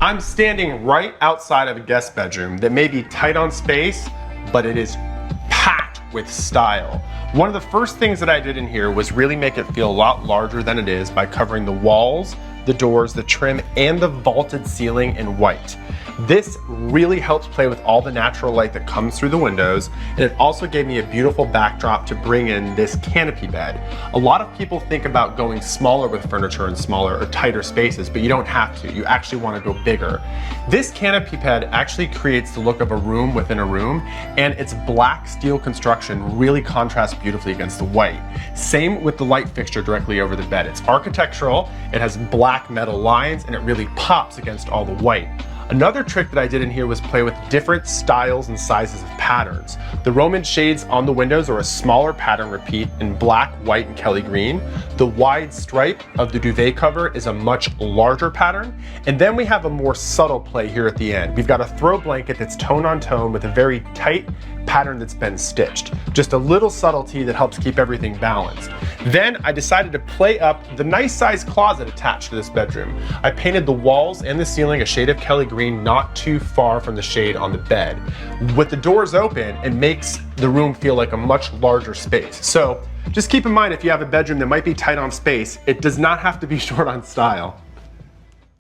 I'm standing right outside of a guest bedroom that may be tight on space, but it is packed with style. One of the first things that I did in here was really make it feel a lot larger than it is by covering the walls, the doors, the trim, and the vaulted ceiling in white. This really helps play with all the natural light that comes through the windows, and it also gave me a beautiful backdrop to bring in this canopy bed. A lot of people think about going smaller with furniture in smaller or tighter spaces, but you don't have to. You actually want to go bigger. This canopy bed actually creates the look of a room within a room, and its black steel construction really contrasts beautifully against the white. Same with the light fixture directly over the bed. It's architectural, it has black metal lines, and it really pops against all the white. Another trick that I did in here was play with different styles and sizes of patterns. The Roman shades on the windows are a smaller pattern repeat in black, white, and Kelly green. The wide stripe of the duvet cover is a much larger pattern. And then we have a more subtle play here at the end. We've got a throw blanket that's tone on tone with a very tight pattern that's been stitched. Just a little subtlety that helps keep everything balanced. Then I decided to play up the nice sized closet attached to this bedroom. I painted the walls and the ceiling a shade of Kelly green not too far from the shade on the bed. With the doors open, it makes the room feel like a much larger space. So just keep in mind, if you have a bedroom that might be tight on space, it does not have to be short on style.